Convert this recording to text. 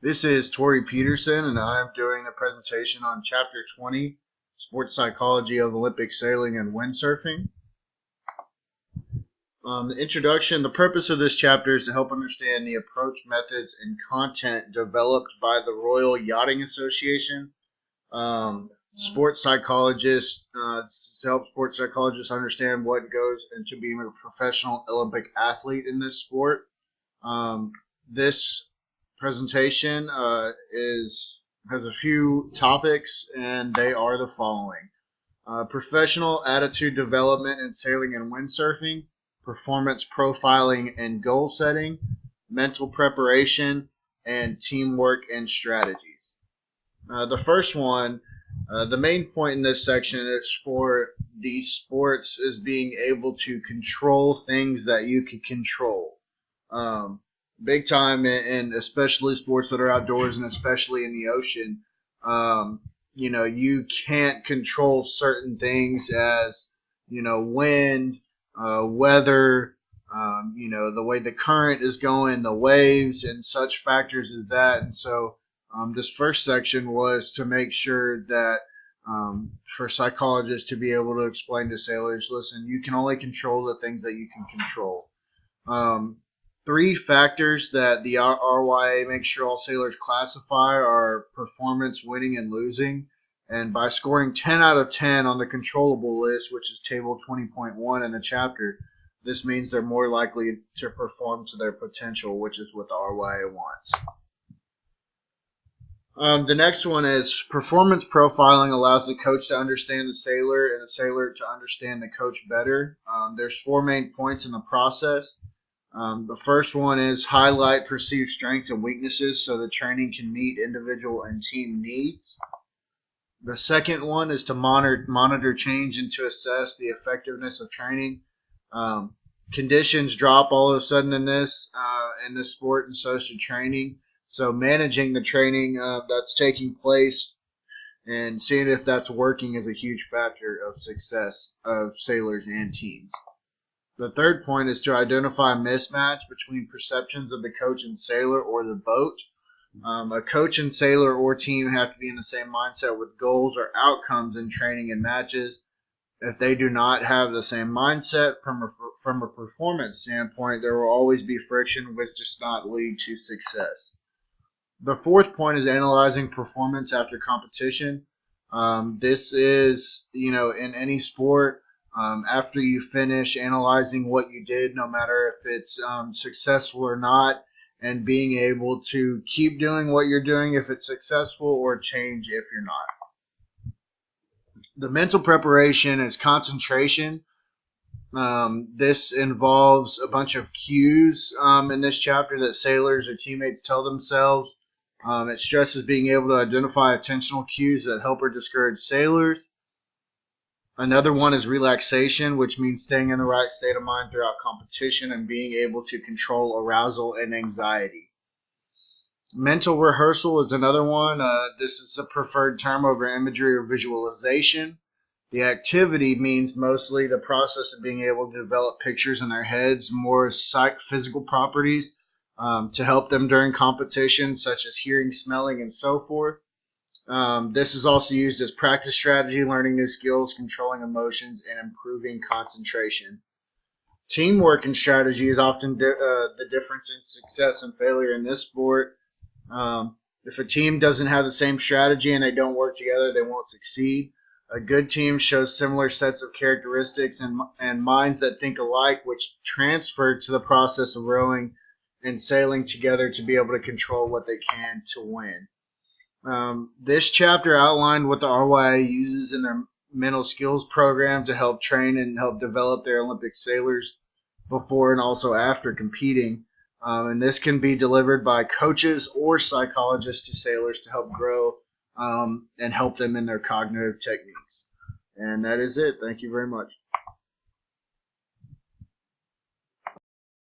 This is Tori Peterson, and I'm doing a presentation on Chapter 20, Sports Psychology of Olympic Sailing and Windsurfing. The introduction, the purpose of this chapter is to help understand the approach, methods, and content developed by the Royal Yachting Association. Sports psychologists, to help sports psychologists understand what goes into being a professional Olympic athlete in this sport. This presentation has a few topics, and they are the following: professional attitude development in sailing and windsurfing, performance profiling and goal setting, mental preparation, and teamwork and strategies. The first one, the main point in this section is for these sports is being able to control things that you can control. Big time, and especially sports that are outdoors and especially in the ocean. You can't control certain things as, wind, weather, the way the current is going, the waves, and such factors as that. And so this first section was to make sure that for psychologists to be able to explain to sailors, listen, you can only control the things that you can control. Three factors that the RYA makes sure all sailors classify are performance, winning, and losing. And by scoring 10 out of 10 on the controllable list, which is table 20.1 in the chapter, this means they're more likely to perform to their potential, which is what the RYA wants. The next one is performance profiling allows the coach to understand the sailor and the sailor to understand the coach better. There's four main points in the process. The first one is highlight perceived strengths and weaknesses so the training can meet individual and team needs. The second one is to monitor change and to assess the effectiveness of training. Conditions drop all of a sudden in this sport, and so should training. So managing the training that's taking place and seeing if that's working is a huge factor of success of sailors and teams. The third point is to identify a mismatch between perceptions of the coach and sailor or the boat. A coach and sailor or team have to be in the same mindset with goals or outcomes in training and matches. If they do not have the same mindset from a performance standpoint, there will always be friction, which does not lead to success. The fourth point is analyzing performance after competition. This is, in any sport, after you finish analyzing what you did, no matter if it's successful or not, and being able to keep doing what you're doing if it's successful or change if you're not. The mental preparation is concentration. This involves a bunch of cues in this chapter that sailors or teammates tell themselves. It stresses being able to identify attentional cues that help or discourage sailors. Another one is relaxation, which means staying in the right state of mind throughout competition and being able to control arousal and anxiety. Mental rehearsal is another one. This is the preferred term over imagery or visualization. The activity means mostly the process of being able to develop pictures in their heads, more physical properties to help them during competition, such as hearing, smelling, and so forth. This is also used as practice strategy, learning new skills, controlling emotions, and improving concentration. Teamwork and strategy is often the difference in success and failure in this sport. If a team doesn't have the same strategy and they don't work together, they won't succeed. A good team shows similar sets of characteristics and minds that think alike, which transfer to the process of rowing and sailing together to be able to control what they can to win. This chapter outlined what the RYA uses in their mental skills program to help train and help develop their Olympic sailors before and also after competing. And this can be delivered by coaches or psychologists to sailors to help grow and help them in their cognitive techniques. And that is it. Thank you very much.